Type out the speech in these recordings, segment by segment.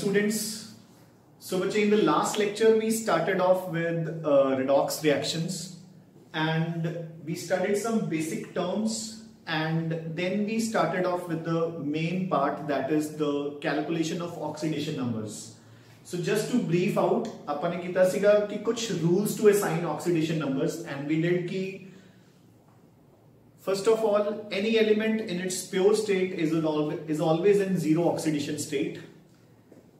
students. So in the last lecture we started off with redox reactions and we studied some basic terms, and then we started off with the main part, that is the calculation of oxidation numbers. So just to brief out, अपन ने किया सीगा कि कुछ rules to assign oxidation numbers, and we did कि first of all any element in its pure state is always in zero oxidation state.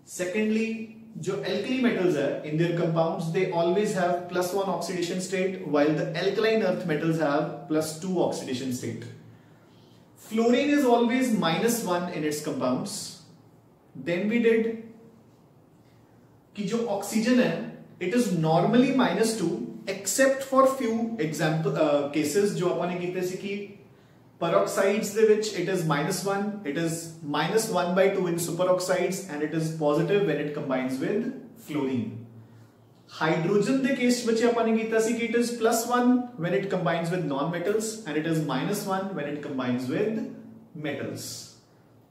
Secondly, जो alkali metals है in their compounds they always have +1 oxidation state, while the alkaline earth metals have +2 oxidation state. Fluorine is always -1 in its compounds. Then we did कि जो oxygen है it is normally -2 except for few example cases जो अपन ने कीते सी कि peroxides ਦੇ ਵਿੱਚ it is -1, it is -1/2 in superoxides, and it is positive when it combines with fluorine. Hydrogen ਦੇ केस ਵਿੱਚ ਆਪਾਂ ਨੇ ਕੀਤਾ ਸੀ कि it is +1 when it combines with non-metals, and it is -1 when it combines with metals.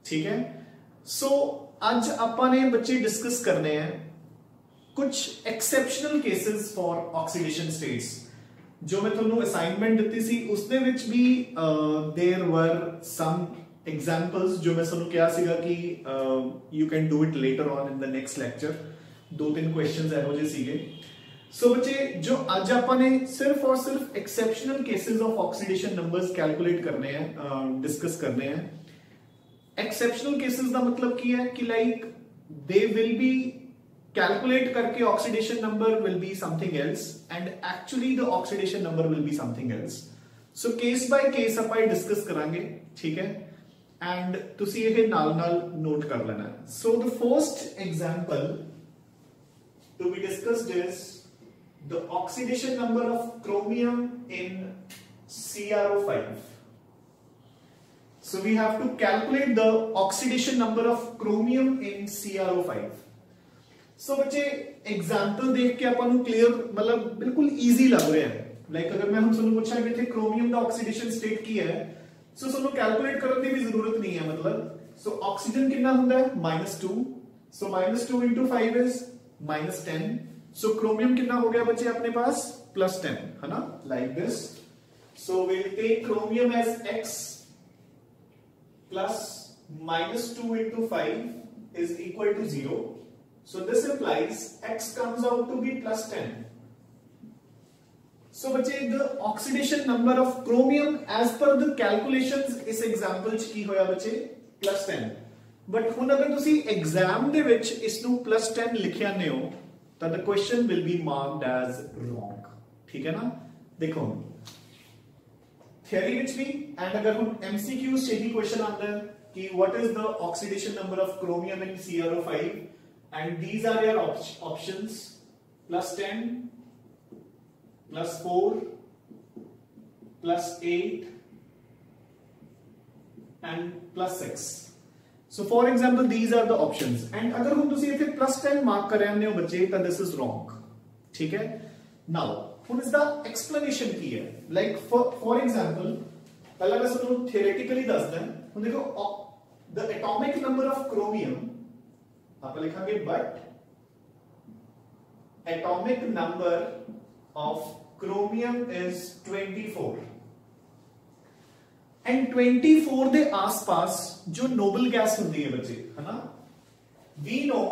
ठीक है, so आज ਆਪਾਂ ने बच्चे डिस्कस करने हैं कुछ exceptional cases for oxidation states. जो मैं ਤੁਹਾਨੂੰ ਅਸਾਈਨਮੈਂਟ ਦਿੱਤੀ ਸੀ ਉਸ ਦੇ ਵਿੱਚ ਵੀ देयर वर सम एग्जांपल्स जो मैं ਤੁਹਾਨੂੰ ਕਿਹਾ ਸੀਗਾ ਕਿ you can do it later on in the next lecture. ਦੋ ਤਿੰਨ ਕੁਐਸਚਨਸ ਇਹੋ ਜਿਹੇ ਸੀਗੇ. ਸੋ ਬੱਚੇ ਜੋ ਅੱਜ ਆਪਾਂ ਨੇ ਸਿਰਫ ਔਰ ਸਿਰਫ exceptional cases of oxidation numbers calculate करने हैं, डिस्कस करने हैं. एक्सेप्शनल केसेस ਦਾ मतलब ਕੀ ਹੈ ਕਿ ਲਾਈक दे विल बी calculate करके oxidation number will be something else and actually the oxidation number will be something else. So case by case ਆਪਾਂ discuss ਕਰਾਂਗੇ, ठीक है, and ਤੁਸੀਂ ਇਹ ਨਾਲ ਨਾਲ note ਕਰ ਲੈਣਾ. So the first example to be discussed is the oxidation number of chromium in CrO5. So we have to calculate the oxidation number of chromium in CrO5. सो बच्चे एग्जाम्पल देख के अपन क्लियर मतलब बिल्कुल इजी लग रहे हैं. लाइक अगर मैं हम ਤੁਹਾਨੂੰ ਪੁੱਛਾਂ ਕਿ ਇੱਥੇ क्रोमियम ਦਾ ਆਕਸੀਡੇਸ਼ਨ ਸਟੇਟ ਕੀ ਹੈ, ਸੋ ਤੁਹਾਨੂੰ ਕੈਲਕੂਲੇਟ ਕਰਨ ਦੀ ਵੀ ਜ਼ਰੂਰਤ ਨਹੀਂ ਹੈ. ਮਤਲਬ ਸੋ ਆਕਸੀਜਨ ਕਿੰਨਾ ਹੁੰਦਾ ਹੈ -2, ਸੋ -2 into 5 is -10. सो क्रोमियम कितना हो गया बच्चे अपने पास +10, है ना, like this. So we'll take chromium as x plus -2 into 5 is equal to 0. So this implies x comes out to be +10. So बच्चे the oxidation number of chromium as per the calculations इस example च की होया बच्चे +10. But ਹੁਣ अगर तुसी exam ਦੇ ਵਿੱਚ ਇਸ ਨੂੰ +10 ਲਿਖਿਆ ਨੇ ਹੋ ਤਾਂ the question will be marked as wrong. ठीक है ना. देखो theory ਵਿੱਚ भी and अगर ਹੁਣ MCQs ਚ ही question आंदा है कि what is the oxidation number of chromium in CrO5, and these are your options: +10, +4, +8 and +6. So for example these are the options, and अगर हम तुसी इथे +10 मार्क कर रहे हो बच्चे तो this is wrong. ठीक है. Now what is the explanation की है? Like for example पहला मैं ਤੁਹਾਨੂੰ theoretically ਦੱਸਦਾ. ਹੁਣ देखो the atomic number of chromium आप लिखेंगे but atomic number of chromium is 24, and 24 ਦੇ आसपास जो नोबल गैस ਹੁੰਦੀ ਹੈ बच्चे, है ना, we know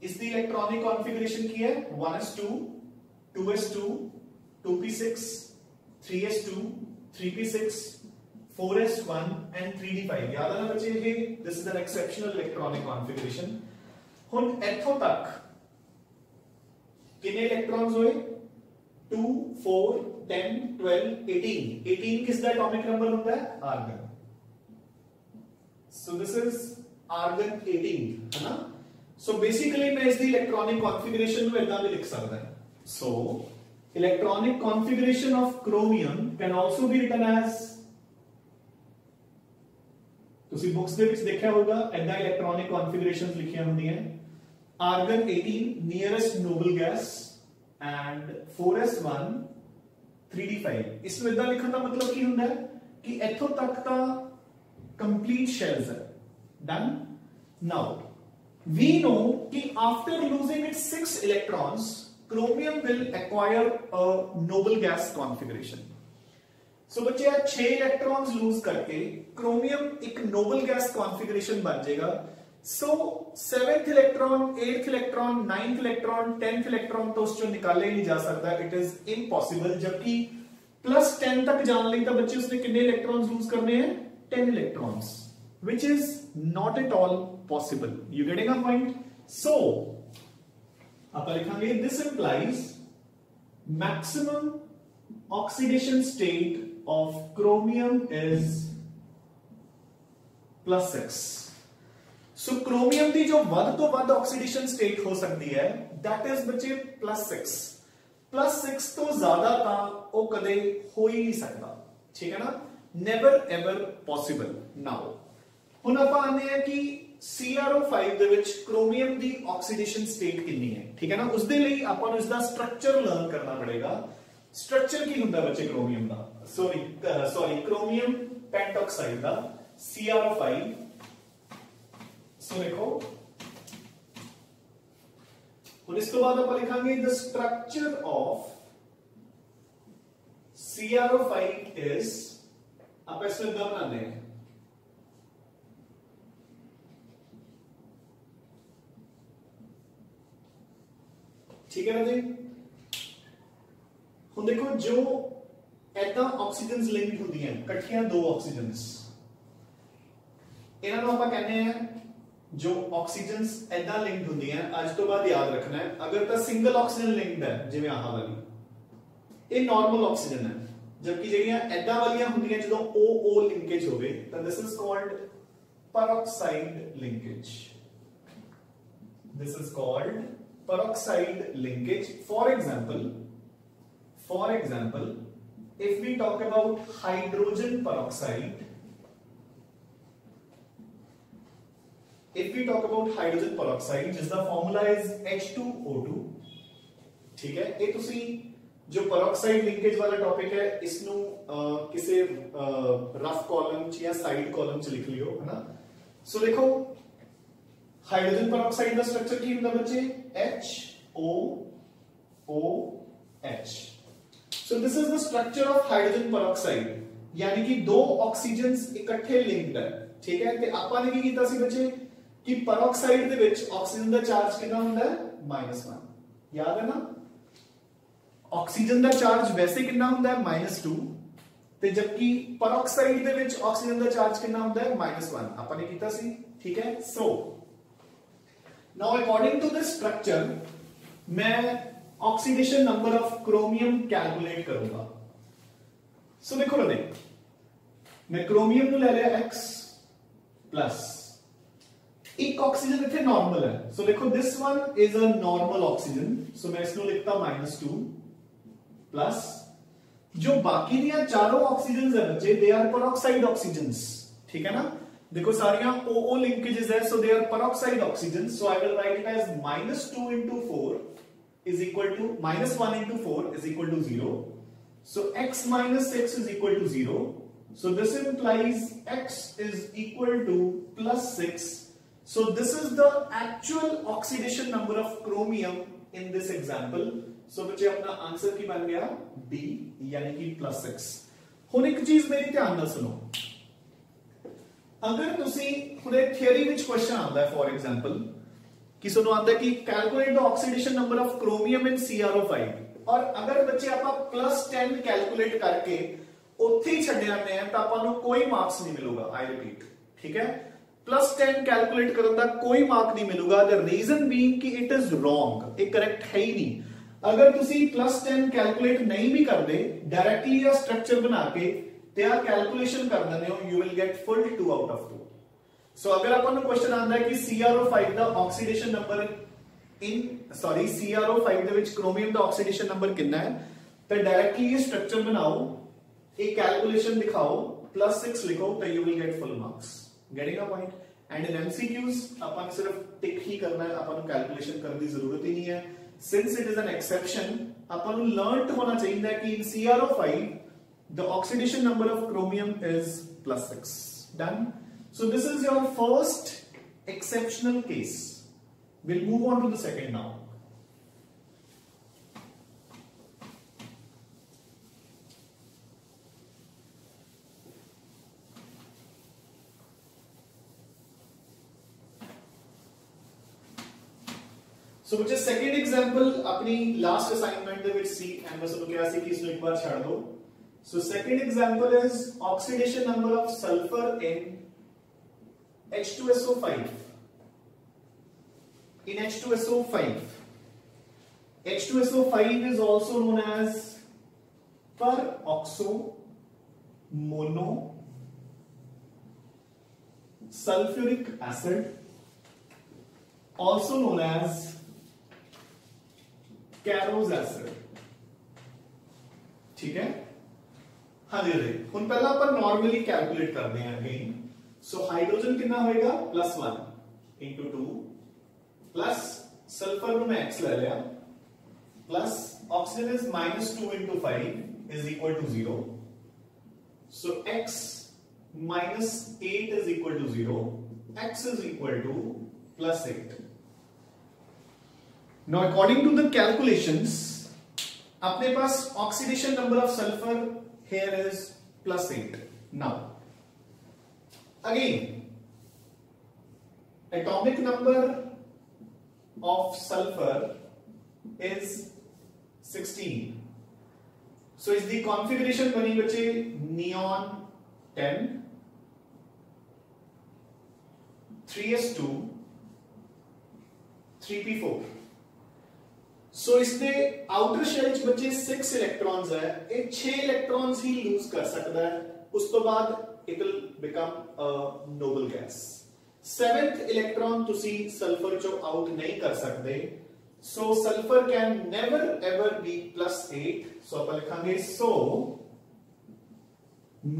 इसकी इलेक्ट्रॉनिक कॉन्फ़िगरेशन की है 1s2, 2s2, 2p6, 3s2, 3p6, 4s1 and 3d5. याद है ना बच्चे ये this is an exceptional electronic configuration. ਹੁਣ ਇੱਥੋਂ ਤੱਕ कितने इलेक्ट्रॉन्स हुए 2, 4, 10, 12, 18. 18 किसका एटॉमिक नंबर होता है argon. So this is argon 18, है ना. So basically मैं इसकी इलेक्ट्रॉनिक कॉन्फ़िगरेशन ਨੂੰ ਇਦਾਂ ਵੀ ਲਿਖ ਸਕਦਾ ਹਾਂ. So electronic configuration of chromium can also be written as, ਤੁਸੀਂ ਬੁక్స్ ਦੇ ਵਿੱਚ ਦੇਖਿਆ ਹੋਗਾ ਐਦਾਂ ਇਲੈਕਟ੍ਰੋਨਿਕ ਕਨਫੀਗਰੇਸ਼ਨਸ ਲਿਖੀਆਂ ਹੁੰਦੀਆਂ. Argon 18 nearest noble gas and 4s1 3d5. ਇਸ ਨੂੰ ਇਦਾਂ ਲਿਖਣ ਦਾ ਮਤਲਬ ਕੀ ਹੁੰਦਾ ਹੈ ਕਿ ਇੱਥੋਂ ਤੱਕ ਤਾਂ ਕੰਪਲੀਟ ਸ਼ੈਲਸ ਹੈ, ਡਨ. नाउ वी नो कि after losing its 6 electrons chromium will acquire a noble gas configuration. So बच्चे यार 6 इलेक्ट्रॉन्स लूज करके क्रोमियम एक नोबल गैस कॉन्फिगरेशन बन जाएगा। So 7th electron, 8th electron, 9th electron, 10th electron तो उसको निकाले ही नहीं जा सकता, इट इज इम्पॉसिबल। जबकि +10 तक जाने लगी तो बच्चे उसने कितने इलेक्ट्रॉन्स लूज करने हैं? 10 electrons, which is not at all possible. You getting a point? So आप लिखेंगे this implies maximum oxidation state of chromium is +6. So chromium ਦੀ जो ਵੱਧ ਤੋਂ ਵੱਧ oxidation state ਹੋ ਸਕਦੀ ਹੈ that is ਬੱਚੇ +6. +6 ਤੋਂ ਜ਼ਿਆਦਾ ਤਾਂ ਉਹ ਕਦੇ ਹੋ ਹੀ ਨਹੀਂ ਸਕਦਾ, ਠੀਕ ਹੈ ਨਾ? never ever possible. now ਹੁਣ ਆਪਾਂ ਆਨੇ ਆ ਕਿ CrO5 ਦੇ ਵਿੱਚ ਕ੍ਰੋਮੀਅਮ ਦੀ ਆਕਸੀਡੇਸ਼ਨ ਸਟੇਟ ਕਿੰਨੀ ਹੈ, ਠੀਕ ਹੈ ਨਾ? ਉਸ ਦੇ ਲਈ ਆਪਾਂ ਨੂੰ ਇਸ ਦਾ ਸਟਰਕਚਰ ਲਰਨ ਕਰਨਾ ਪੜੇਗਾ। ਸਟਰਕਚਰ ਕੀ ਹੁੰਦਾ ਬੱਚੇ ਕ੍ਰੋਮੀਅਮ ਦਾ? ਸੌਰੀ ਕ੍ਰੋਮੀਅਮ ਪੈਂਟਆਕਸਾਈਡ ਦਾ CrO5। ਸੋ ਦੇਖੋ ਹੁਣ ਇਸ ਤੋਂ ਬਾਅਦ ਆਪਾਂ ਲਿਖਾਂਗੇ ਦ ਸਟਰਕਚਰ ਆਫ CrO5 ਇਜ਼, आप इसमें इतना बनाते हैं ठीक है ना जी। ਹੁਣ देखो जो ऐदा ऑक्सीजन लिंक्ड होंगी कट्ठियां 2 ऑक्सीजन्स, इन्हां नूं आपां कहने हैं जो ऑक्सीजन्स ऐदा लिंक्ड होंगी अज तो बाद याद रखना है। अगर तो सिंगल ऑक्सीजन लिंक्ड है जिवें आह वाली, ये नॉर्मल ऑक्सीजन है, जबकि ਜਿਹੜੀਆਂ ਐਦਾਂ ਵਾਲੀਆਂ ਹੁੰਦੀਆਂ ਜਦੋਂ OO ਲਿੰਕੇਜ ਹੋਵੇ ਤਾਂ this is called peroxide linkage. This is called peroxide linkage. For example, if we talk about hydrogen peroxide, जिसका formula is H2O2, ठीक है? ये तुसी जो peroxide linkage वाला टॉपिक है इसनू किसी रफ कॉलम च या साइड कॉलम च लिख लियो, है ना? सो देखो हाइड्रोजन पेरोक्साइड का स्ट्रक्चर की होता बच्चे HOOH। So this is the structure of hydrogen peroxide, यानी कि 2 ऑक्सीजन्स इकट्ठे लिंक्ड है, ठीक है? ते आपां ने की कीता सी बच्चे कि पेरोक्साइड दे विच ऑक्सीजन दा चार्ज कितना हुंदा है? -1, याद है ना? ऑक्सीजन का चार्ज वैसे कितना होता है? -2, ते जबकि पेरोक्साइड दे विच ऑक्सीजन का चार्ज कितना होता है? -1 आपने कीता सी, ठीक है? So now according to this structure मैं oxidation number of chromium calculate करूंगा। सो देखो ना, मैं क्रोमियम नु ले लिया X प्लस एक ऑक्सीजन इथे नॉर्मल है। सो देखो this one is a normal oxygen, so मैं इसको लिखता -2 प्लस जो बाकी दियां चारों ऑक्सीजन है बच्चे दे आर पेरोक्साइड ऑक्सीजन, ठीक है ना? देखो सारियां OO लिंकेजेस है, so they are peroxide oxygen. So I will write it as -2 into 4 is equal to -1 into 4 is equal to 0. So x minus x is equal to 0. So this implies x is equal to +6. So this is the actual oxidation number of chromium in this example. So बच्चे अपना answer की बन गया D, यानी कि +6। हुण एक चीज मेरी ध्यान नाल सुनो, अगर तुसी हुणे थियरी विच क्वेश्चन आंदा है फॉर एग्जांपल कि सुनो आंदा है कि calculate the oxidation number of chromium in CrO5, और अगर बच्चे आपां +10 कैलकुलेट करके उत्थे ही छड्ड आने हैं तो आपां नूं कोई मार्क्स नहीं मिलूगा। आई रिपीट, ठीक है? +10 कैलकुलेट करन दा कोई मार्क नहीं मिलूगा। द रीजन बीइंग कि इट इज रॉन्ग, ये करेक्ट है ही नहीं। अगर तुसी +10 कैलकुलेट नहीं भी कर दे, डायरेक्टली या स्ट्रक्चर बना के ते आ कैलकुलेशन कर देने हो, you will get full 2 out of 2। सो अगर अपन को क्वेश्चन आंदा है कि CrO5 दा ऑक्सीडेशन नंबर CrO5 दे विच क्रोमियम दा ऑक्सीडेशन नंबर कितना है, तो डायरेक्टली ये स्ट्रक्चर बनाओ, एक कैलकुलेशन दिखाओ, +6 लिखो, तो you will get full marks. Getting a point? And in MCQs अपन सिर्फ टिक ही करना है, अपन कैलकुलेशन करने की जरूरत ही नहीं है। Since it is an exception, अपन को learnt होना चाहिए कि in CrO5 the oxidation number of chromium is +6. Done. So this is your first exceptional case. We'll move on to the second now. So which is second example अपनी last assignment ਦੇ ਵਿੱਚ ਸੀ and ਬਸ ਉਹ ਕਿਹਾ ਸੀ ਕਿ ਇਸ ਨੂੰ ਇੱਕ ਵਾਰ ਛੱਡ ਦਿਓ. So second example is oxidation number of sulfur in H2SO5. In H2SO5. H2SO5 is also known as peroxo mono sulfuric acid, also known as कैरोज acid. ठीक है. हाँ जी जी हम पहला अपन नॉर्मली कैलकुलेट करते हैं अगेन. सो हाइड्रोजन कितना होएगा +1 इंटू 2 प्लस सल्फर में x ले लिया plus oxygen is -2 into 5 is equal to 0. So x -8 is equal to 0. x is equal to +8. Now according to the calculations अपने पास oxidation number of sulfur here is +8. Now again atomic number of sulfur is 16. So is the configuration बनी बचे neon 10 3s2 3p4. सो इसने outer shell च बचे 6 electrons है. ये 6 electrons ही loose कर सकता है. उस तो बाद it will become a noble gas. 7th electron तुसी सल्फर चो आउट नहीं कर सकते. So sulphur can never ever be +8. So अपन लिखेंगे so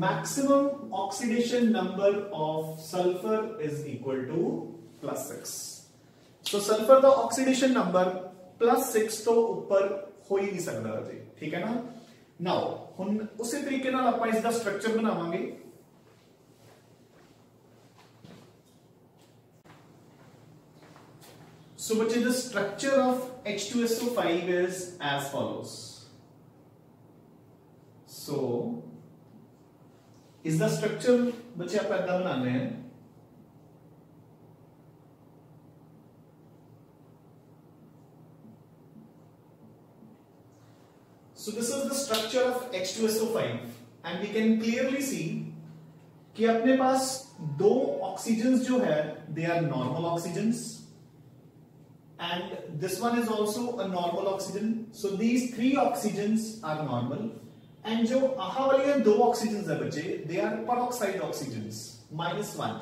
maximum oxidation number of sulphur is equal to +6. So sulphur का ऑक्सीडेशन नंबर +6 तो ऊपर हो ही नहीं सकता राजे. ठीक है ना. नाउ हम उसी तरीके नाल आपां इसदा स्ट्रक्चर बनावांगे. सो बच्चे the structure of H2SO5 is as follows. सो इसदा स्ट्रक्चर बच्चे आप ऐसा बनाने हैं. So this is the structure of H2SO5 and we can clearly see कि अपने पास दो ऑक्सीजन्स जो है they are normal oxygens and this one is also a normal oxygen. So these 3 oxygens are normal and जो आहा वाली दो oxygens है बच्चे they are peroxide oxygens -1.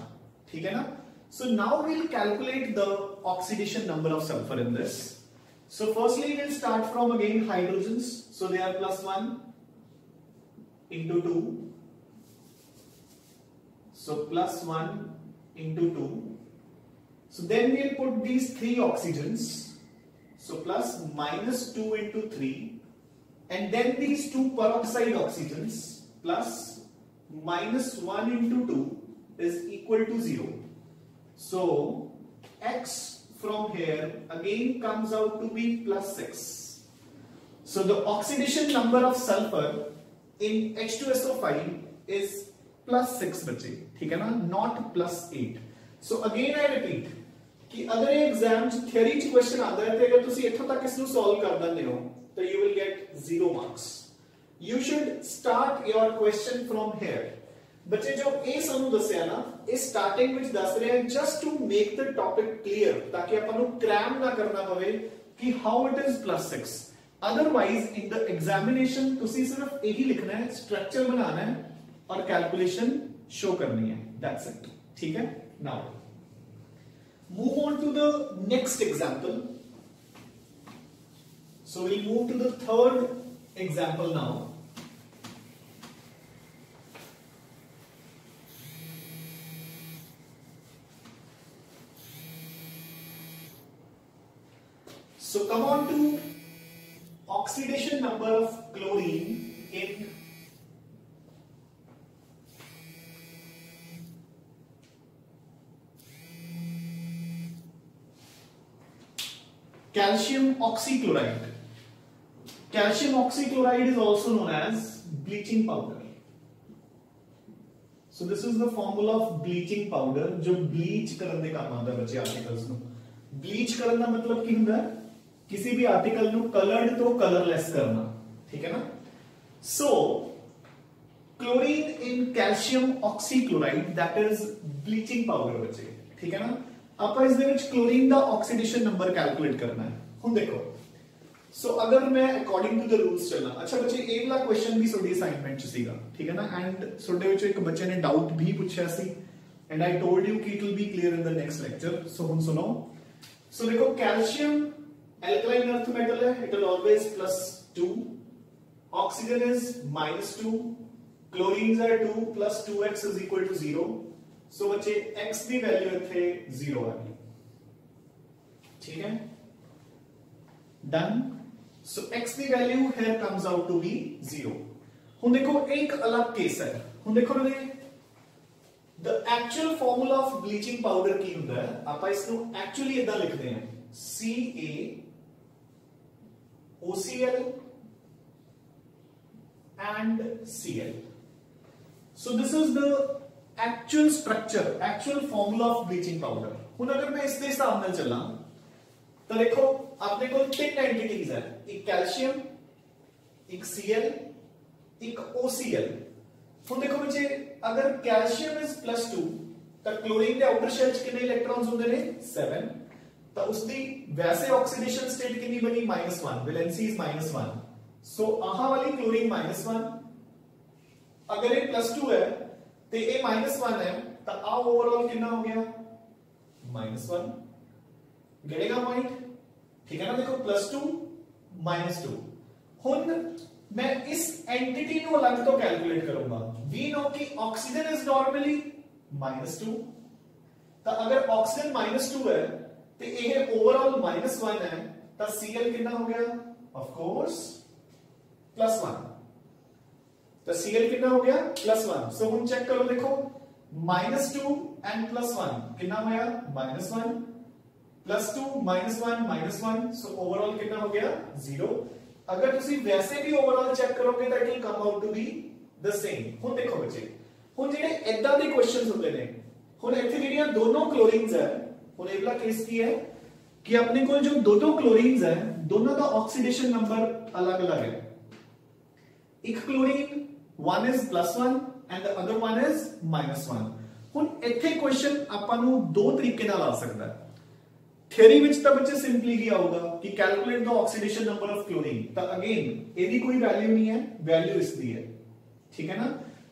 ठीक है ना. So now we'll calculate the oxidation number of sulfur in this. So firstly we'll start from again hydrogens. So they are +1 into 2. So +1 into 2. So then we'll put these 3 oxygens. So plus -2 into 3. And then these 2 peroxide oxygens plus -1 into 2 is equal to 0. So X from here again comes out to be +6. So the oxidation number of sulfur in H2SO5 is +6 बच्चे. ठीक है ना. Not +8. So again I repeat कि अगर ये exam theory च question आता है तो अगर तुसी इत्थों तक इसनु सॉल्व कर दिंदे हो तो you will get 0 marks. You should start your question from here. बच्चे जो ए सानू दस्या ना इस स्टार्टिंग विच दस रहे हैं just to make the topic clear ताकि अपन नु क्रैम ना करना पवे कि how it is +6. Otherwise in the examination तुसी सिर्फ यही लिखना है, स्ट्रक्चर बनाना है और कैलकुलेशन शो करनी है. That's it. ठीक है. Now move on to the next example. So we'll move to the third example now. So come on to oxidation number of chlorine in calcium oxychloride. Calcium oxychloride is also known as bleaching powder. So this is the formula of bleaching powder जो bleach करने ਦੇ ਕੰਮ ਆਉਂਦਾ ਬੱਚੇ ਆਰਟੀਕल्स ਨੂੰ। bleach ਕਰਨ ਦਾ मतलब ਕੀ ਹੁੰਦਾ ਹੈ? किसी भी आर्टिकल ਨੂੰ colored ਤੋਂ colorless ਕਰਨਾ, ठीक है ना? So chlorine in calcium oxychloride, that is bleaching powder ਬੱਚੇ, ठीक है ना? ਆਪਾਂ ਇਸ ਦੇ ਵਿੱਚ chlorine ਦਾ oxidation number calculate ਕਰਨਾ ਹੈ। ਹੁਣ ਦੇਖੋ, सो अगर मैं अकॉर्डिंग टू द रूल्स चलना, अच्छा बच्चे ये वाला क्वेश्चन भी ਤੁਹਾਡੀ ਅਸਾਈਨਮੈਂਟ ਚ ਸੀਗਾ, ठीक है ना? एंड ਤੁਹਾਡੇ ਵਿੱਚੋਂ ਇੱਕ ਬੱਚੇ ਨੇ ਡਾਊਟ ਵੀ ਪੁੱਛਿਆ ਸੀ, एंड आई टोल्ड यू कि it will be clear in the next lecture. So ਹੁਣ सुनो, सो देखो कैल्शियम एल्कलाइन अर्थ मेटल है, it will always +2, oxygen is -2, chlorines are 2 + 2x = 0। So बच्चे x ਦੀ ਵੈਲਿਊ ਇੱਥੇ 0 ਆ ਗਈ, ठीक है, done. So x the value here comes out to be 0। ਹੁਣ ਦੇਖੋ ਇੱਕ ਅਲੱਗ ਕੇਸ ਹੈ, ਹੁਣ ਦੇਖੋ ਨਾ, the actual formula of bleaching powder ਕੀ ਹੁੰਦਾ ਹੈ, ਆਪਾਂ ਇਸ ਨੂੰ ਐਕਚੁਅਲੀ ਇਦਾਂ ਲਿਖਦੇ ਹਾਂ CaOCl and Cl। So this is the actual structure, actual formula of bleaching powder। ਹੁਣ ਅਗਰ ਮੈਂ ਇਸ ਦੇ ਹਿਸਾਬ ਨਾਲ ਚੱਲਾਂ तो देखो अपने को 3 एंटिटीज है, एक कैल्शियम, एक Cl, एक OCl। ਹੁਣ देखो बच्चे अगर कैल्शियम इज +2 ਤਾਂ क्लोरीन ਦੇ आउटर शेल ਚ ਕਿੰਨੇ ਇਲੈਕਟ੍ਰॉन्स ਹੁੰਦੇ ਨੇ 7, ਤਾਂ ਉਸ ਦੀ ਵੈਸੇ ਆਕਸੀਡੇਸ਼ਨ ਸਟੇਟ ਕਿੰਨੀ ਬਣੀ -1, ਵੈਲੈਂਸੀ ਇਜ਼ -1। ਸੋ ਆਹ ਵਾਲੀ क्लोरीन -1, अगर ये +2 है ਤੇ ਇਹ -1 है ਤਾਂ ਆ ओवरऑल कितना हो गया -1। गेटेगा पॉइंट, ठीक है ना? देखो +2 -2। हुन मैं इस एंटिटी को अलग तो कैलकुलेट करूंगा। वी नो कि ऑक्सीजन इज नॉर्मली -2, तो अगर ऑक्सीजन -2 है तो ये ओवरऑल -1 है, तो Cl कितना हो गया ऑफ कोर्स +1। तो Cl कितना हो गया +1। सो हम चेक करो, देखो -2 एंड +1 कितना हो गया -1, +2 -1 -1, सो ओवरऑल कितना हो गया 0। अगर तुसी वैसे भी ओवरऑल चेक करोगे तो it will come out to be the same. हुन देखो बच्चे, हुन ਜਿਹੜੇ ਇਦਾਂ ਦੇ क्वेश्चंस ਹੁੰਦੇ ਨੇ, हुन ਇੱਥੇ ਜਿਹੜੀਆਂ ਦੋਨੋਂ क्लोरीन्स है, हुन ਇਹ ਵਾਲਾ केस ਕੀ है कि अपने को जो दोनों क्लोरीन्स है, दोनों का ऑक्सीडेशन नंबर अलग-अलग है। एक chlorine one is +1 and the other one is -1। हुन ਇੱਥੇ क्वेश्चन ਆਪਾਂ ਨੂੰ ਦੋ ਤਰੀਕੇ ਨਾਲ ਆ ਸਕਦਾ ਹੈ। थ्योरी विच तो बच्चे सिंपली ही आऊगा कि calculate the oxidation number of chlorine, तो अगेन ਇਹਦੀ कोई वैल्यू नहीं है, वैल्यू इसकी है, ठीक है ना?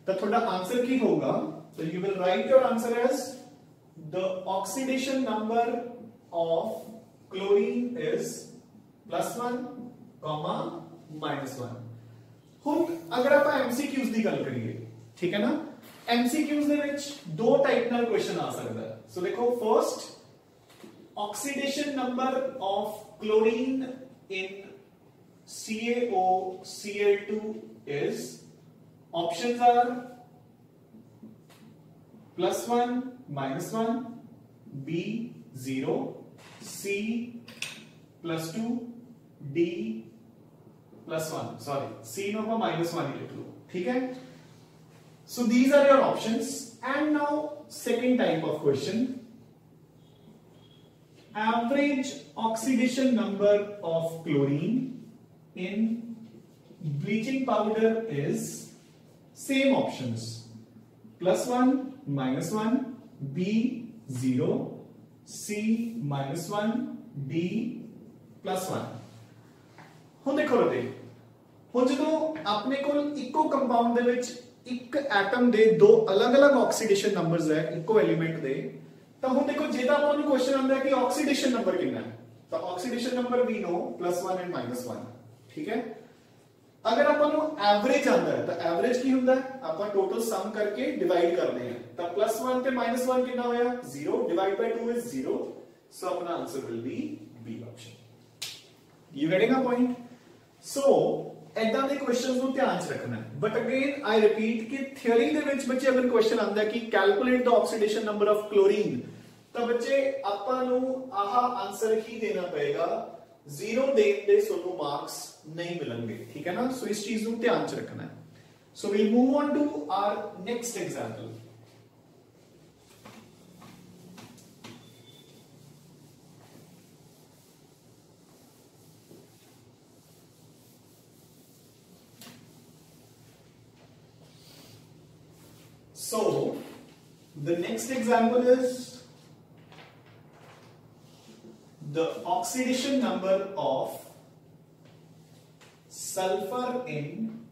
तो थोड़ा आंसर की होगा, तो you will write your answer as the oxidation number of chlorine is +1, -1। ਹੁਣ अगर आप एमसीक्यूज ਦੀ ਗੱਲ ਕਰੀਏ, ठीक है ना? एमसीक्यूज ਦੇ ਵਿੱਚ ਦੋ ਟਾਈਪ ਨਾਲ क्वेश्चन आ सकता है। सो देखो, first oxidation number of chlorine in CaOCl2 is, options are +1 -1, B 0, C +2, D +1। Sorry, C no को -1 ही लिख लो, ठीक है? So these are your options। And now second type of question, average oxidation number of chlorine in bleaching powder is, same options, +1 -1, B 0, C -1, D +1। ਹੁਣ ਦੇਖੋ ਬੇਟੇ, ਹੁਣ ਜਦੋਂ ਆਪਣੇ ਕੋਲ ਇੱਕੋ ਕੰਪਾਊਂਡ ਦੇ ਵਿੱਚ ਇੱਕ ਐਟਮ ਦੇ ਦੋ ਅਲੱਗ-ਅਲੱਗ ਆਕਸੀਡੇਸ਼ਨ ਨੰਬਰਸ ਹੈ ਇੱਕੋ ਐਲੀਮੈਂਟ ਦੇ, ਤਾਂ ਹੁਣ ਦੇਖੋ ਜੇ ਤਾਂ ਆਪਾਂ ਨੂੰ ਕੁਐਸਚਨ ਆਉਂਦਾ ਹੈ ਕਿ ਆਕਸੀਡੇਸ਼ਨ ਨੰਬਰ ਕਿੰਨਾ ਹੈ, ਤਾਂ ਆਕਸੀਡੇਸ਼ਨ ਨੰਬਰ ਵੀ ਨੋ +1 ਐਂਡ -1, ठीक है? अगर अपन एवरेज आता है तो एवरेज की होता है अपन टोटल सम करके डिवाइड करते हैं तो +1 पे -1 कितना होया 0 डिवाइड बाय 2 इज 0 सो अपना answer will be B option. You getting a point? So ऐदा दे क्वेश्चंस ਨੂੰ ਧਿਆਨ ਚ ਰੱਖਣਾ ਹੈ बट अगेन आई रिपीट कि थ्योरी ਦੇ ਵਿੱਚ ਬੱਚੇ ਅਗਰ क्वेश्चन ਆਂਦਾ ਹੈ कि calculate the oxidation number of chlorine तो बच्चे ਆਪਾਂ ਨੂੰ ਆਹ आंसर ही देना पड़ेगा 0 देन दे सोनू मार्क्स नहीं मिलेंगे, ठीक है ना। सो इस चीज को ध्यान च रखना है। So we'll move on to our next example. So the next example is the oxidation number of sulfur in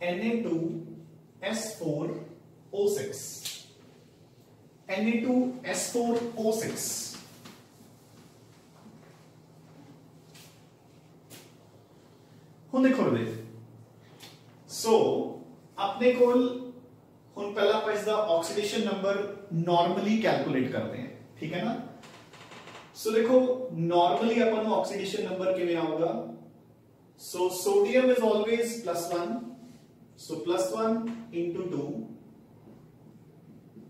Na2S4O6. Na2S4O6 ਹੁਣ ਦੇਖੋ ਦੇ ਸੋ ਆਪਣੇ ਕੋਲ ਹੁਣ ਪਹਿਲਾਂ ਆਪਾਂ ਇਸ ਦਾ ਆਕਸੀडेशन ਨੰਬਰ ਨਾਰਮਲੀ ਕੈਲਕੂਲੇਟ ਕਰਦੇ ਹਾਂ, ਠੀਕ ਹੈ ਨਾ। ਸੋ ਦੇਖੋ ਨਾਰਮਲੀ ਆਪਾਂ ਨੂੰ ਆਕਸੀडेशन ਨੰਬਰ ਕਿਵੇਂ ਆਊਗਾ। So sodium is always +1, so +1 * 2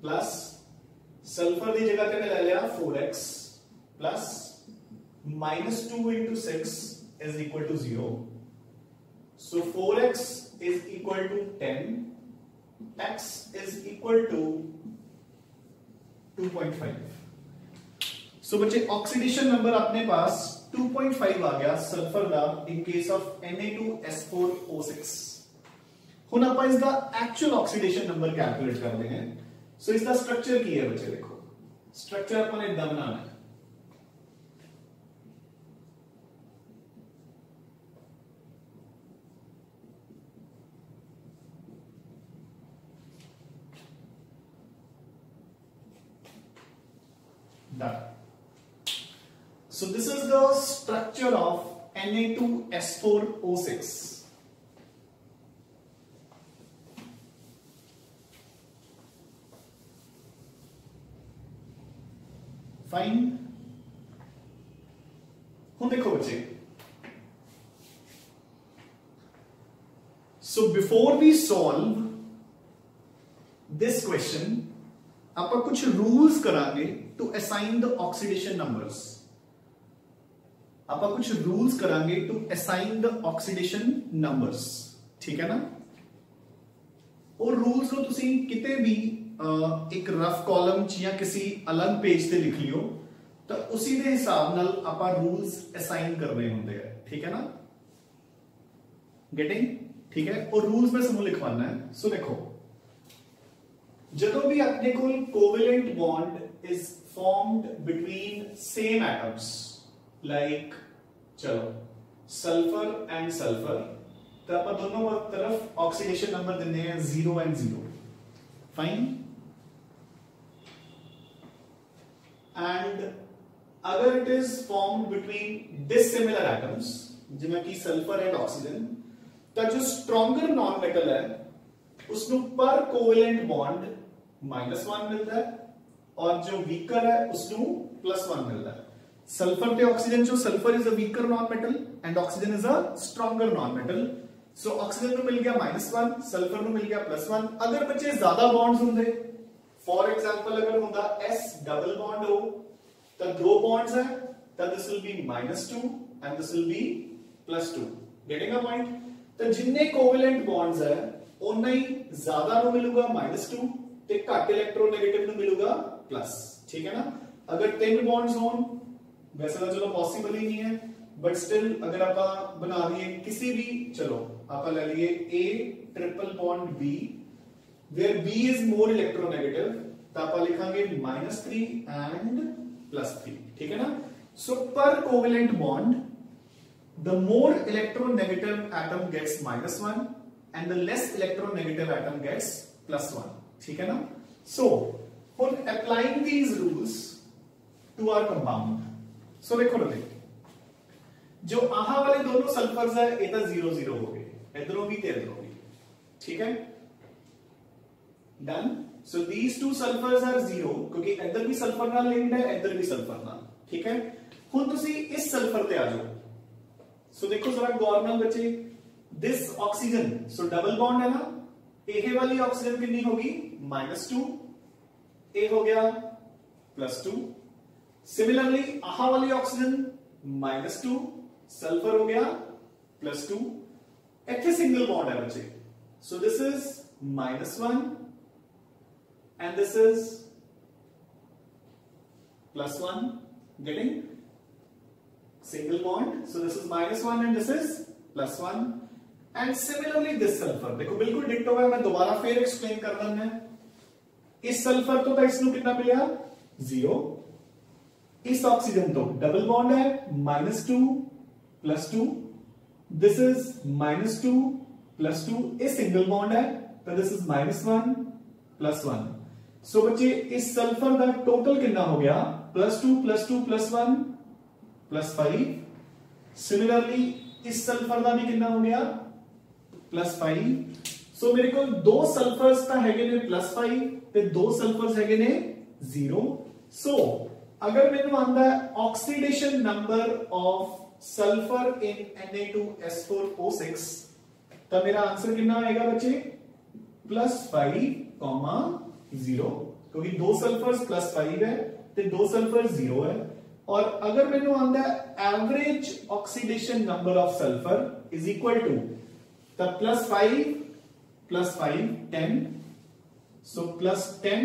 plus sulphur की जगह पे मैं ले लिया 4x plus -2 * 6 is equal to 0. So 4x is equal to 10, x is equal to 2.5. So बच्चे ऑक्सीडेशन नंबर अपने पास 2.5 आ गया सल्फर का इन केस ऑफ Na2S4O6। हुन आप इसका एक्चुअल ऑक्सीडेशन नंबर कैलकुलेट करते हैं। सो इसका स्ट्रक्चर की है बच्चे, देखो स्ट्रक्चर अपन इतना बनाना है। Done. So this is the structure of Na2S4O6. Fine. हुन देखो बच्चे, so before we solve this question आप कुछ रूल्स करांगे to assign the oxidation numbers. आप कुछ रूल्स करांगे to assign the oxidation numbers, ठीक है ना। और रूल्स को तुसी किते भी एक रफ कॉलम च या किसी अलग पेज से लिख लियो तो उसी के हिसाब नाल आप रूल्स असाइन करने होंगे हैं, ठीक है ना। गेटिंग, ठीक है। और रूल्स में समूह लिखवाना है। सो देखो जदों भी अपने को covalent bond is formed between same atoms like चलो सल्फर एंड सल्फर, तो आप दोनों तरफ ऑक्सीडेशन नंबर देने हैं 0 and 0। फाइन। एंड अगर it is formed between dissimilar atoms जिमें कि सल्फर एंड ऑक्सीजन, तो जो स्ट्रॉन्गर नॉन मेटल है उसको पर कोवेलेंट बॉन्ड -1 मिलता है और जो वीकर है उसको +1 मिलता है। सल्फर ते ऑक्सीजन, जो sulphur is a weaker non metal and oxygen is a stronger non metal. So oxygen को मिल गया -1, सल्फर को मिल गया +1। अगर बच्चे ज्यादा बॉन्ड्स होंगे, फॉर एग्जांपल अगर होंदा S डबल बॉन्ड हो तो दो बॉन्ड्स है, तो this will be -2 and this will be +2। Getting a point. तो जिन्ने कोवेलेंट बॉन्ड्स है उतना ही ज्यादा नु मिलूगा -2 ते घट इलेक्ट्रोनेगेटिव नु मिलूगा प्लस, ठीक है ना। अगर 10 बॉन्ड्स होन, वैसे तो चलो पॉसिबल ही नहीं है, बट स्टिल अगर आप बना दिए किसी भी, चलो आप ले लिए A triple bond B where B is more electronegative, तो आप लिखेंगे -3 and +3, ठीक है ना। सो पर covalent bond the more electronegative atom gets -1 and the less electronegative atom gets +1, ठीक है ना। So for applying these rules to our compound, so देखो ना, जो आहा वाले दोनों सल्फर्स है ये तो 0 0 हो गए, इधरों भी ते इधरों भी, ठीक है। Done. So these two sulphurs are 0 क्योंकि इधर भी सल्फर नाल लिंक्ड है, इधर भी सल्फर नाल, ठीक है। हुन तुसी इस सल्फर ते आ जाओ। सो देखो जरा गौर नाल बच्चे, this oxygen, so double bond है ना, ए वाली ऑक्सीजन कितनी होगी -2, ए हो गया +2। सिमिलरली आहा वाली ऑक्सीजन -2, सल्फर हो गया +2, इतने सिंगल बॉन्ड है बच्चे, सो this is -1 and this is +1, getting single bond, so this is -1 and this is +1, and similarly this sulfur, देखो बिल्कुल डिक्टो है, मैं दोबारा फिर एक्सप्लेन कर रहा हूं। इस सल्फर तो इसमें कितना मिलेगा 0, इस ऑक्सीजन तो डबल बॉन्ड है -2 +2, दिस इज -2 +2, इस सिंगल बॉन्ड है तो दिस इज -1 +1, सो बच्चे इस सल्फर का टोटल कितना हो गया +2 +2 +1 +5, सिमिलरली इस सल्फर का भी कितना हो गया +5, सो मेरे को दो सल्फर्स का हैगे ने +5 ते दो सल्फर्स हैगे ने 0, सो अगर मैंने आंदा है oxidation number of sulphur in Na2S4O6 तो मेरा आंसर कितना आएगा बच्चे +5, 0, क्योंकि दो सल्फर्स +5 है ते दो सल्फर 0 है, और अगर मैंने आंदा है average oxidation number of sulphur is equal to तब +5 +5 10, सो +10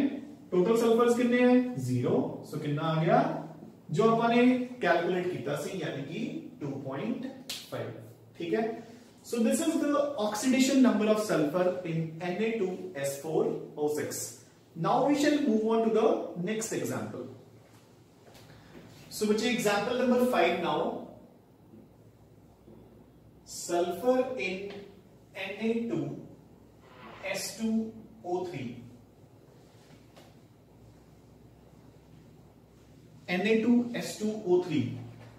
टोटल सल्फर्स कितने हैं 0, सो कितना आ गया जो अपन ने कैलकुलेट किया सी यानी कि 2.5, ठीक है। So this is the oxidation number of sulphur in Na2S4O6। Now we shall move on to the next example. So बच्चे example number 5 now, sulphur in Na2S2O3, Na2S2O3,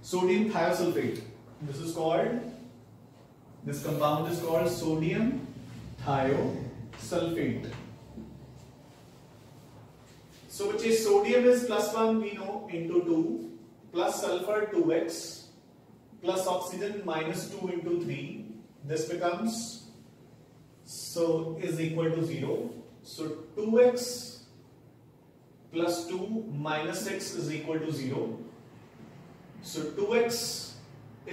sodium thiosulfate. This compound is called sodium thiosulfate. So which is sodium is +1 we know into 2 plus sulfur 2x plus oxygen -2 into 3. This becomes is equal to 0. So 2x plus 2 minus 6 is equal to 0. So 2x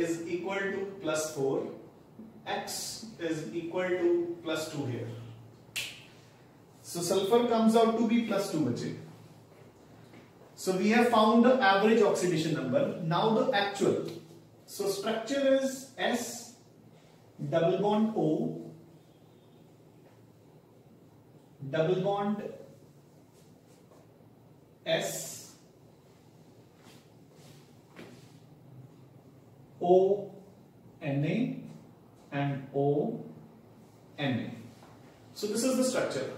is equal to +4. X is equal to +2 here. So sulfur comes out to be +2 bache. So we have found the average oxidation number. Now the actual. So structure is S double bond O double bond S O Na and O Na. So this is the structure.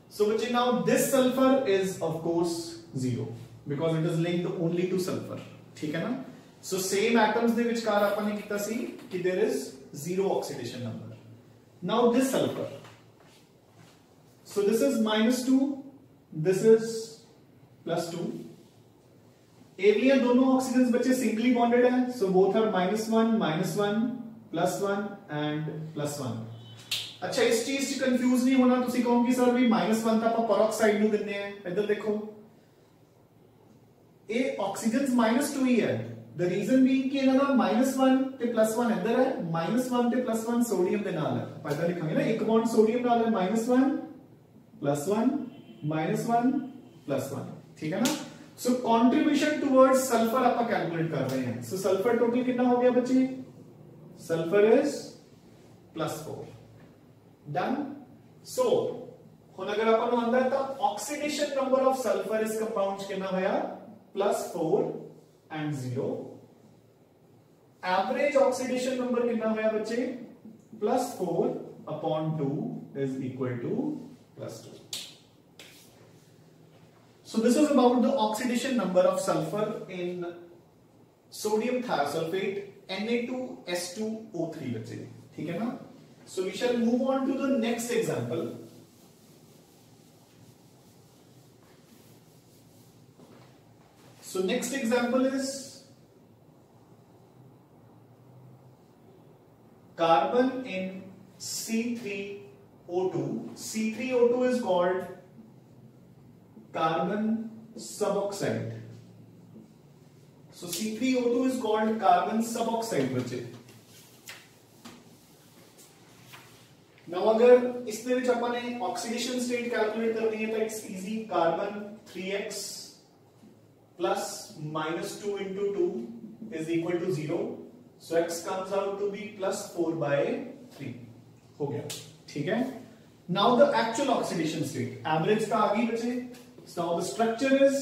So which now this sulfur is of course 0 because it is linked only to sulfur. ठीक है ना? So same atoms ਦੇ ਵਿਚਕਾਰ ਆਪਾਂ ਨੇ ਕੀਤਾ ਸੀ कि there is 0 oxidation number. Now this sulfur. So this is -2, this is +2. ये भी दोनों ऑक्सीजन बच्चे सिंगली बॉन्डेड हैं, so both are -1 -1 +1 and +1. अच्छा इस चीज से कंफ्यूज नहीं होना, तुसी कहो कि सर भी -1 ਤਾਂ ਆਪਾਂ ਪਰਆਕਸਾਈਡ ਨੂੰ ਦਿੰਨੇ ਆ, ਇੱਧਰ ਦੇਖੋ ਇਹ ਆਕਸੀਜਨਸ -2 ਹੀ ਹੈ। The reason being कि ਇਹਨਾਂ ਦਾ -1 ਤੇ +1 ਇੱਧਰ ਹੈ, -1 ਤੇ +1 ਸੋਡੀਅਮ ਦੇ ਨਾਲ ਹੈ, ਆਪਾਂ ਇੱਧਰ ਲਿਖਾਂਗੇ ਨਾ ਇੱਕ ਬੌਂਡ ਸੋਡੀਅਮ ਨਾਲ ਹੈ, -1 +1 -1 +1, ठीक है ना। सो कंट्रीब्यूशन टुवर्ड्स सल्फर ਆਪਾਂ कैलकुलेट कर रहे हैं। सो सल्फर टोटल कितना हो गया बच्चे, सल्फर इज +4, डन। सो ਹੁਣ ਅਗਰ ਆਪਾਂ ਨੂੰ ਆਂਦਾ ਤਾਂ ਆਕਸੀਡੇਸ਼ਨ ਨੰਬਰ ਆਫ ਸਲਫਰ ਇਸ ਕੰਪਾਊਂਡ ਕਿੰਨਾ ਹੋਇਆ +4 and 0। एवरेज ऑक्सीडेशन नंबर कितना होया बच्चे +4 upon 2 is equal to +2। So this is about the oxidation number of sulfur in sodium thiosulfate Na2S2O3 बच्चे, ठीक है ना। So we shall move on to the next example। So next example is carbon in C3O2. C3O2 is called carbon suboxide. So C3O2 is called carbon suboxide बच्चे। Now अगर इसमें भी अपन ने oxidation state calculate करनी है तो it's easy, carbon 3x plus -2 into 2 is equal to 0, so x comes out to be +4/3 हो गया, ठीक है। Now the actual oxidation state, average का आगे बचे। So now the structure is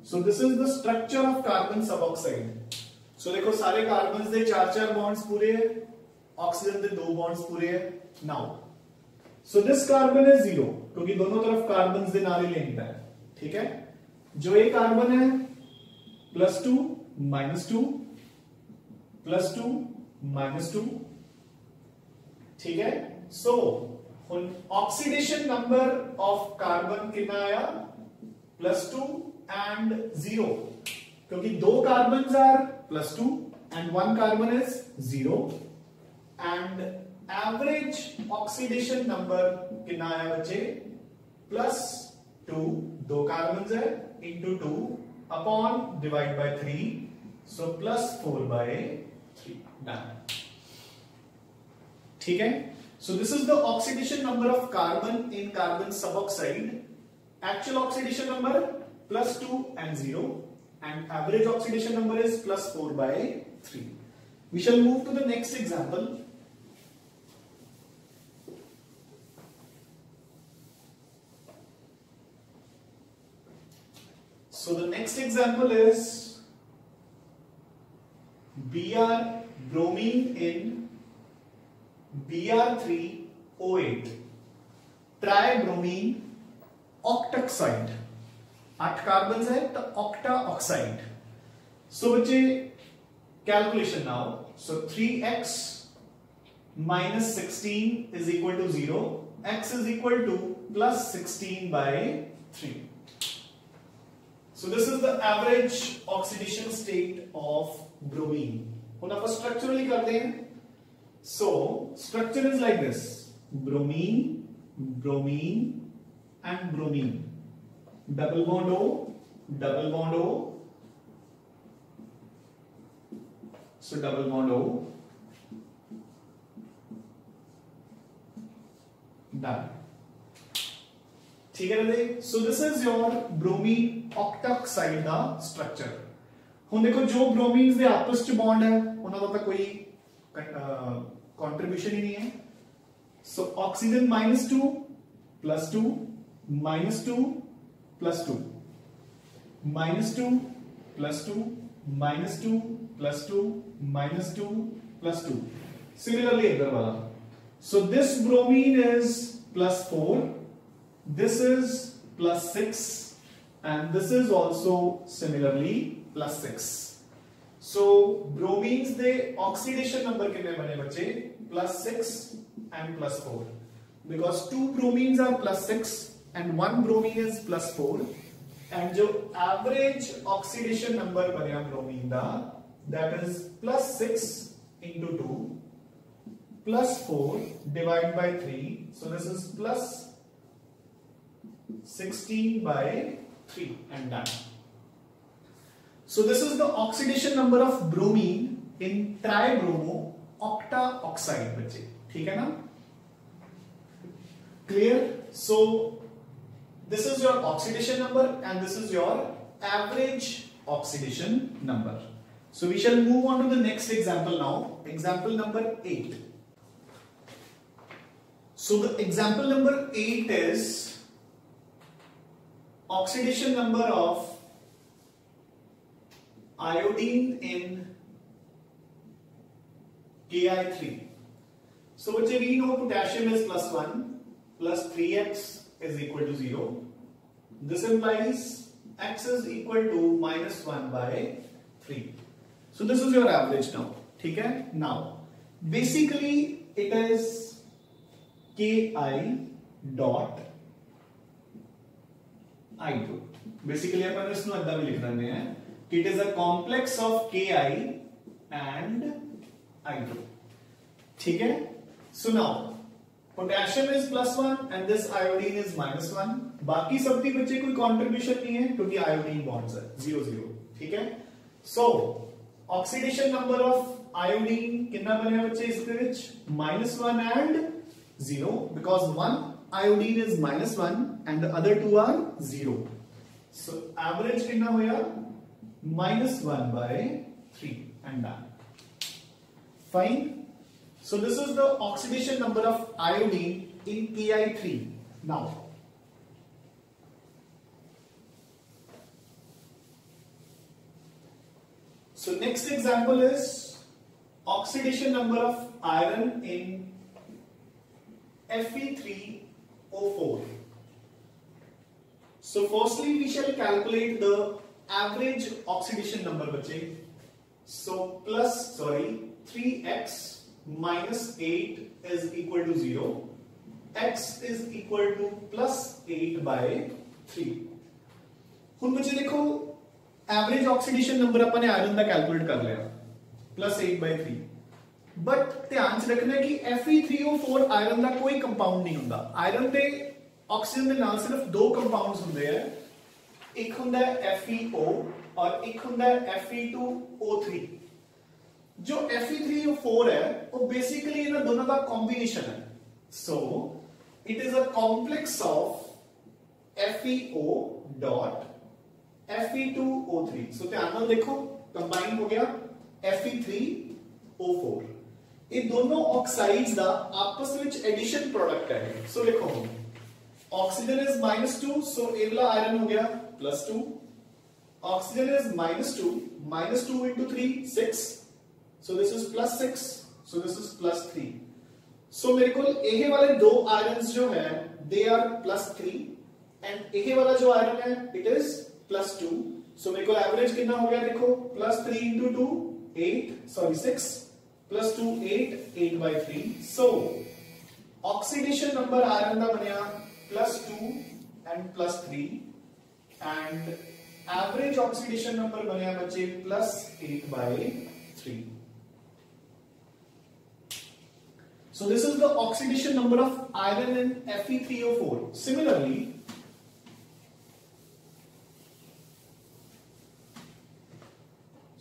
so this is the structure of carbon suboxide। So देखो सारे carbon दे 4-4 bonds पूरे है, ऑक्सीजन दे 2 बॉन्ड्स पूरे है। नाउ सो दिस कार्बन है 0 क्योंकि दोनों तरफ कार्बन दे नारे लिंक्ड है, ठीक है। जो ये कार्बन है +2 -2 +2 -2, ठीक है। So oxidation number of carbon कितना आया +2 and 0, क्योंकि 2 carbon are +2 and 1 carbon is 0, and average oxidation number कितना आया बच्चे +2, 2 कार्बन है into 2 upon divide by 3, so +4/3 done, ठीक है। So this is the oxidation number of carbon in carbon suboxide. Actual oxidation number +2 and 0, and average oxidation number is +4/3. We shall move to the next example. So the next example is Br bromine in Br3O8 tribromine octoxide। 8 carbon है तो octa oxide. सो बच्चे calculation now, so 3x -16 is equal to 0, x is equal to +16/3. So this is the average oxidation state of bromine। हम आप structurally करते हैं। So structure is like this: bromine, bromine and bromine, double bond O, double bond O, so double bond O, done, ठीक है ना। So this is your bromine octoxide का structure. हम देखो जो ब्रोमीन्स दे आपस च बॉन्ड है उन्होंने तो कोई कंट्रीब्यूशन ही नहीं है। सो ऑक्सीजन -2 +2 -2 +2 -2 +2 -2 +2 -2 +2, similarly इधर वाला। So this bromine is +4, this is +6, and this is also similarly +6. So bromines they oxidation number कितने बने बच्चे +6 and +4, because 2 bromines are +6 and 1 bromine is +4, and जो average oxidation number बनया bromine दा, that is +6 into 2 +4 divided by 3, so this is +16/3 and done. So this is the oxidation number of bromine in tribromo octaoxide बच्चे, ठीक है ना, clear? So this is your oxidation number and this is your average oxidation number. So we shall move on to the next example now, example number 8. So the example number 8 is oxidation number of iodine in Ki3. So which we know potassium is +1 plus 3x is equal to 0. This implies x is equal to -1/3. So this is your average now, ठीक है। Now basically it is Ki dot I2। Basically अपन इसमें अद्दा भी लिख रहे हैं कि it is a complex of Ki and I2, ठीक है। So now potassium is +1 and this iodine is -1। बाकी सब भी बच्चे कोई कंट्रीब्यूशन नहीं है क्योंकि आयोडीन बॉन्ड्स है 0-0। ठीक है, so oxidation number of iodine कितना बनेगा बच्चे इसके which -1 and 0 because one iodine is -1 and the other two are 0। So average कितना होया -1/3 and done. Fine. So this is the oxidation number of iodine in Ki3. Now, so next example is oxidation number of iron in Fe3O4. So firstly we shall calculate the average oxidation number बच्चे। So 3x minus 8 is equal to 0, x is equal to +8/3। हुन बच्चे देखो average oxidation number अपने iron का calculate कर लिया +8/3, but ध्यान च रखना है कि Fe3O4 आयरन का कोई कंपाउंड नहीं होता। आयरन के ऑक्सीजन के नाल सिर्फ दो कंपाउंड्स होंगे हैं, एक होंदा है FeO और एक होंदा है Fe2O3। जो Fe3O4 है वो बेसिकली इन दोनों का कॉम्बिनेशन है। So it is a complex of FeO dot Fe2O3। सो ध्यान ਨਾਲ देखो कंबाइन हो गया Fe3O4। ये दोनों ऑक्साइड्स का आपस में एडिशन प्रोडक्ट है। सो लिखो ऑक्सीजन इज -2, सो ये वाला आयरन हो गया +2, oxygen is -2 into 3 6, so this is +6, so this is +3। so मेरे को ये वाले दो आयरन्स जो है they are +3 and ये वाला जो आयरन है it is +2। so मेरे को एवरेज कितना हो गया देखो +3 into 2 8, sorry 6 +2 8, 8/3। so oxidation number iron का बनया +2 and +3 and average oxidation number बनया बच्चे +8/3। So this is the oxidation number of iron in Fe3O4. Similarly,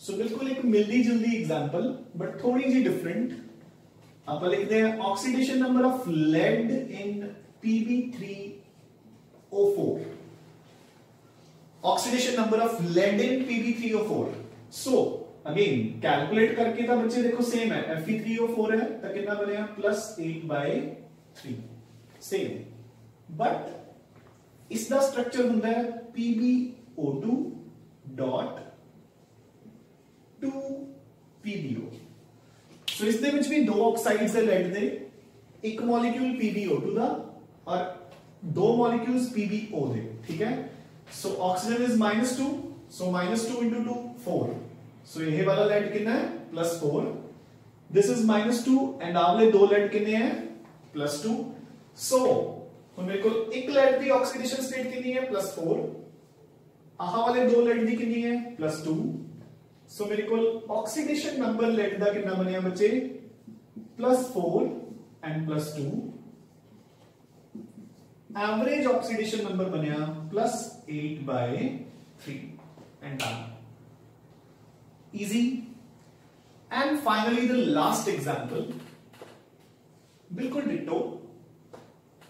so बिल्कुल एक मिलती जुलती एग्जांपल बट थोड़ी सी डिफरेंट। आप लिखते हैं oxidation number of lead in Pb3O4। Oxidation number of lead in Pb3O4। So again calculate करके तो बच्चे देखो सेम है, Fe3O4 है तो कितना बनेगा +8/3 सेम, बट इसका स्ट्रक्चर होता है PbO2 डॉट 2PbO। सो इसके विच भी दो ऑक्साइड्स है लेड दे, एक मॉलिक्यूल PbO2 दा और दो मॉलिक्यूल्स PbO दे। ठीक है, so oxygen is -2, so -2 into 2 4, so ये वाला लेड कितना है +4, this is -2 and आवले दो लेड कितने हैं +2। so मेरे को एक लेड की ऑक्सीडेशन स्टेट कितनी है +4, आहा वाले दो लेड की कितनी है +2। so मेरे को ऑक्सीडेशन नंबर लेड का कितना बनया बच्चे +4 and +2। एवरेज ऑक्सीडेशन नंबर बनया +8/3 and done. Easy. And finally the last example, बिल्कुल ditto,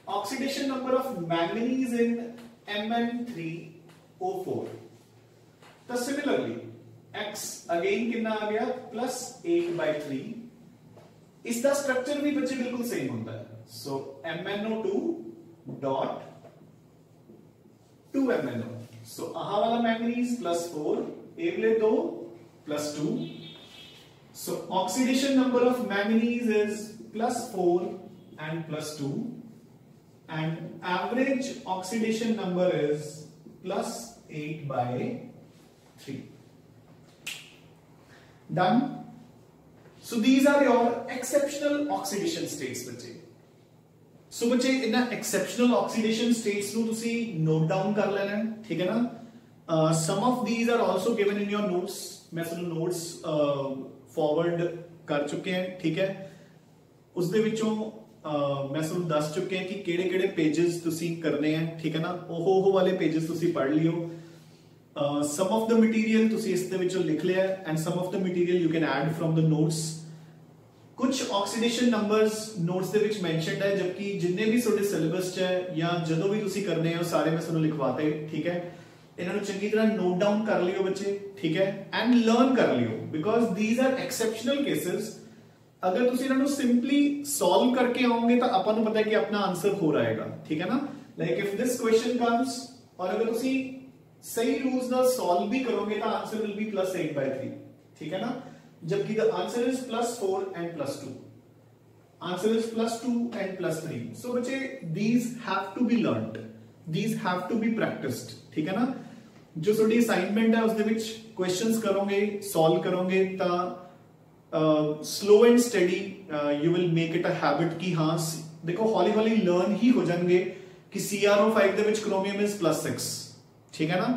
oxidation number of manganese in Mn3O4। तो सिमिलरली X अगेन कितना आ गया +8/3। इसका स्ट्रक्चर भी बच्चे बिल्कुल सेम होता है। सो MnO2 डॉट 2MnO। सो आहा वाला मैंगनीज +4, एवले दो +2। सो oxidation number of manganese is +4 and +2 and average oxidation number is +8/3। Done. So these are your exceptional oxidation states बच्चे। So बच्चे इन exceptional oxidation states नु तुसी note down कर लेना है, ठीक है ना। Some of these are also given in your notes, मैं सब notes forward कर चुके हैं, ठीक है। उस दे विचों मैं ਤੁਹਾਨੂੰ ਦੱਸ ਚੁੱਕੇ ਹਾਂ ਕਿ ਕਿਹੜੇ-ਕਿਹੜੇ ਪੇजेस ਤੁਸੀਂ ਕਰਨੇ ਆ, ਠੀਕ ਹੈ ਨਾ। ਉਹ ਵਾਲੇ ਪੇजेस ਤੁਸੀਂ ਪੜ੍ਹ ਲਿਓ। ਸਮ ਆਫ ਦ ਮਟੀਰੀਅਲ ਤੁਸੀਂ ਇਸ ਦੇ ਵਿੱਚੋਂ ਲਿਖ ਲਿਆ and some of the material you can add from the notes. ਕੁਝ ਆਕਸੀਡੇਸ਼ਨ ਨੰਬਰਸ ਨੋਟਸ ਦੇ ਵਿੱਚ ਮੈਂਸ਼ਨਡ ਹੈ, ਜਦਕਿ ਜਿੰਨੇ ਵੀ ਤੁਹਾਡੇ ਸਿਲੇਬਸ 'ਚ ਹੈ ਜਾਂ ਜਦੋਂ ਵੀ ਤੁਸੀਂ ਕਰਨੇ ਹੋ ਸਾਰੇ ਮੈਂ ਤੁਹਾਨੂੰ ਲਿਖਵਾਤੇ, ਠੀਕ ਹੈ। ਇਹਨਾਂ ਨੂੰ ਚੰਗੀ ਤਰ੍ਹਾਂ ਨੋਟ ਡਾਊਨ ਕਰ ਲਿਓ ਬੱਚੇ, ਠੀਕ ਹੈ, ਐਂਡ ਲਰਨ ਕਰ ਲਿਓ because these are exceptional cases. अगर तुसी इन्हां नूं सिंपली सॉल्व करके आओगे तो आपां नूं पता है कि अपना आंसर हो आएगा, ठीक है ना। Like if this question comes और अगर तुसी सही रूल्स दा सॉल्व भी करोगे तो आंसर विल बी +8/3, ठीक है ना। जबकि the answer is +4 and +2, answer is +2 and +3। So बच्चे these have to be learned, these have to be practised, ठीक है ना। जो तुहाडी असाइनमेंट है उस दे विच क्वेश्चंस करोगे सॉल्व करोगे तो slow and study you will make it a habit कि हाँ देखो हौली हौली लर्न ही हो जाएंगे कि CrO5 ਦੇ ਵਿੱਚ chromium is +6, ठीक है ना।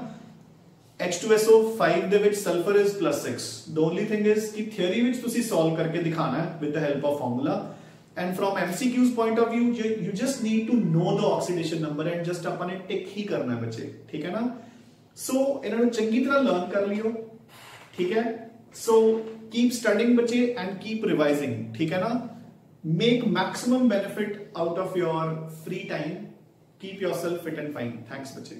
H2SO5 ਦੇ ਵਿੱਚ sulfur is +6। the only thing is कि theory ਵਿੱਚ ਤੁਸੀਂ solve ਕਰਕੇ ਦਿਖਾਣਾ ਹੈ with the help of formula and from MCQ's point of view you just need to know the oxidation number and just ਆਪਾਂ ਨੇ टिक ही करना है बच्चे, ठीक है ना। so ਇਹਨਾਂ ਨੂੰ ਚੰਗੀ ਤਰ੍ਹਾਂ ਲਰਨ ਕਰ ਲਿਓ, ठीक है। so keep studying बच्चे and keep revising, ठीक है ना। make maximum benefit out of your free time, keep yourself fit and fine। thanks बच्चे।